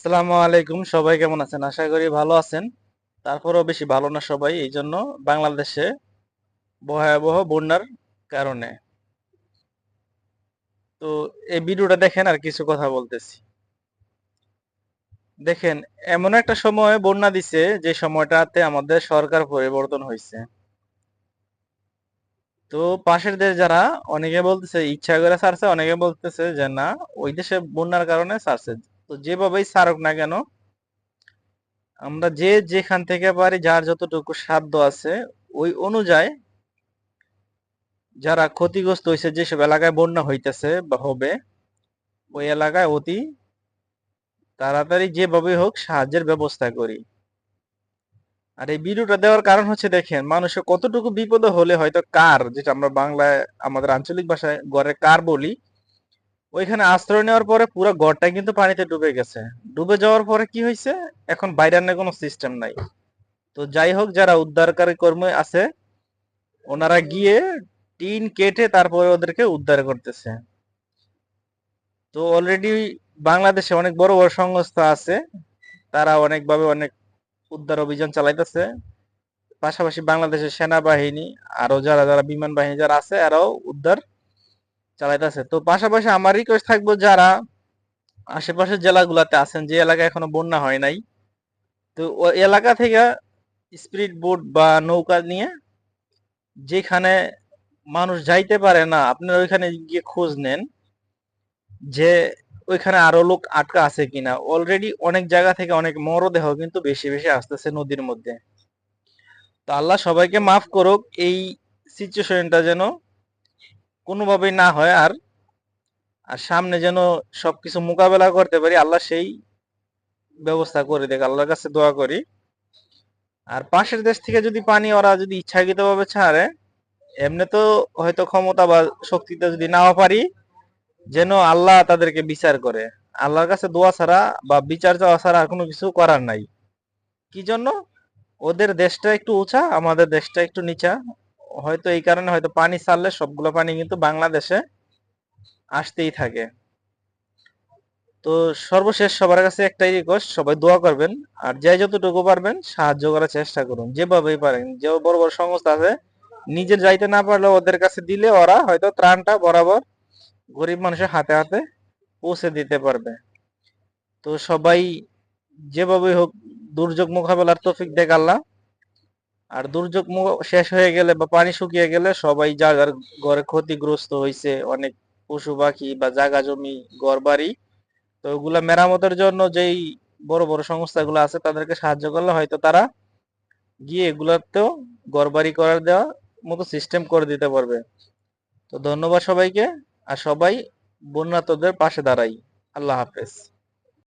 আসসালামু আলাইকুম। সবাই কেমন আছেন? আশা করি ভালো আছেন। তারপরেও বেশি ভালো না সবাই, এই জন্য বাংলাদেশে ভয়াবহ বন্যার কারণে। তো এই ভিডিওটা দেখেন আর কিছু কথা বলতেছি। দেখেন, এমন একটা সময় বন্যা দিছে যে সময়টাতে আমাদের সরকার পরিবর্তন হয়েছে। তো পাশের দেশ যারা, অনেকে বলতেছে ইচ্ছা করে ছাড়ছে, অনেকে বলতেছে যে না, ওই দেশে বন্যার কারণে ছাড়ছে। তো যেভাবেই ছাড়ুক না কেন, আমরা যে যেখান থেকে পারি, যার যতটুকু সাধ্য আছে ওই অনুযায়ী যারা ক্ষতিগ্রস্ত হয়েছে, যেসব এলাকায় বন্যা হইতেছে বা হবে, ওই এলাকায় অতি তাড়াতাড়ি যেভাবে হোক সাহায্যের ব্যবস্থা করি। আর এই ভিডিওটা দেওয়ার কারণ হচ্ছে, দেখেন মানুষের কতটুকু বিপদ হলে হয়তো কার, যেটা আমরা বাংলায় আমাদের আঞ্চলিক ভাষায় ঘরে কার বলি, ওইখানে আশ্রয় নেওয়ার পরে পুরো ঘরটাই কিন্তু পানিতে ডুবে গেছে। ডুবে যাওয়ার পরে কি হয়েছে, এখন বাইরে আনার কোনো সিস্টেম নাই। তো যাই হোক, যারা উদ্ধারকারী কর্মী আছে ওনারা গিয়ে টিন কেটে তারপরে ওদেরকে উদ্ধার করতেছে। তো অলরেডি বাংলাদেশে অনেক বড় বড় সংস্থা আছে, তারা অনেকভাবে অনেক উদ্ধার অভিযান চালাইতেছে। পাশাপাশি বাংলাদেশের সেনাবাহিনী, আরো যারা যারা বিমান বাহিনী যারা আছে, এরাও উদ্ধার চালাইতেছে। তো পাশাপাশি আমার রিকোয়েস্ট থাকবো, যারা আশেপাশের জেলাগুলাতে আছেন, যে এলাকায় এখনো বন্যা হয় নাই, তো ওই এলাকা থেকে স্পিড বোট বা নৌকা নিয়ে, যেখানে মানুষ যাইতে পারে না, আপনারা ওইখানে গিয়ে খোঁজ নেন যে ওইখানে আরো লোক আটকা আছে কিনা। অলরেডি অনেক জায়গা থেকে অনেক মরদেহ কিন্তু বেশি বেশি আসতেছে নদীর মধ্যে। তো আল্লাহ সবাইকে মাফ করুক, এই সিচুয়েশনটা যেন কোনোভাবেই না হয়। আর আর সামনে যেন সবকিছু মোকাবেলা করতে পারি, আল্লাহ সেই ব্যবস্থা করে দেখ, আল্লাহর কাছে দোয়া করি। আর পাশের দেশ থেকে যদি পানি ওরা যদি ইচ্ছাকৃত ভাবে ছাড়ে, এমনি তো হয়তো ক্ষমতা বা শক্তিতে যদি নাও পারি, যেন আল্লাহ তাদেরকে বিচার করে। আল্লাহর কাছে দোয়া ছাড়া বা বিচার চাওয়া ছাড়া আর কোনো কিছু করার নাই। কি জন্য? ওদের দেশটা একটু উঁচা, আমাদের দেশটা একটু নিচা। হয়তো এই কারণে হয়তো পানি ছাড়লে সবগুলো পানি কিন্তু বাংলাদেশে আসতেই থাকে। তো সর্বশেষ সবার কাছে একটাই রিকোয়েস্ট, সবাই দোয়া করবেন। আর যে যতটুকু পারবেন সাহায্য করার চেষ্টা করুন, যেভাবেই পারেন। যে বড় বড় সংস্থা আছে, নিজের যাইতে না পারলেও ওদের কাছে দিলে ওরা হয়তো ত্রাণটা বরাবর গরিব মানুষের হাতে হাতে পৌঁছে দিতে পারবে। তো সবাই যেভাবে হোক দুর্যোগ মোকাবেলার তৌফিক দেখ আল্লাহ। আর দুর্যোগ শেষ হয়ে গেলে বা পানি শুকিয়ে গেলে সবাই যার ঘরে ক্ষতিগ্রস্ত হয়েছে, অনেক পশু পাখি বা জায়গা জমি ঘর বাড়ি, তো ওগুলা মেরামতের জন্য যেই বড় বড় সংস্থাগুলো আছে তাদেরকে সাহায্য করলে হয়তো তারা গিয়ে এগুলাতেও ঘর বাড়ি করার দেওয়া মতো সিস্টেম করে দিতে পারবে। তো ধন্যবাদ সবাইকে। আর সবাই বন্যার্তদের পাশে দাঁড়াই। আল্লাহ হাফেজ।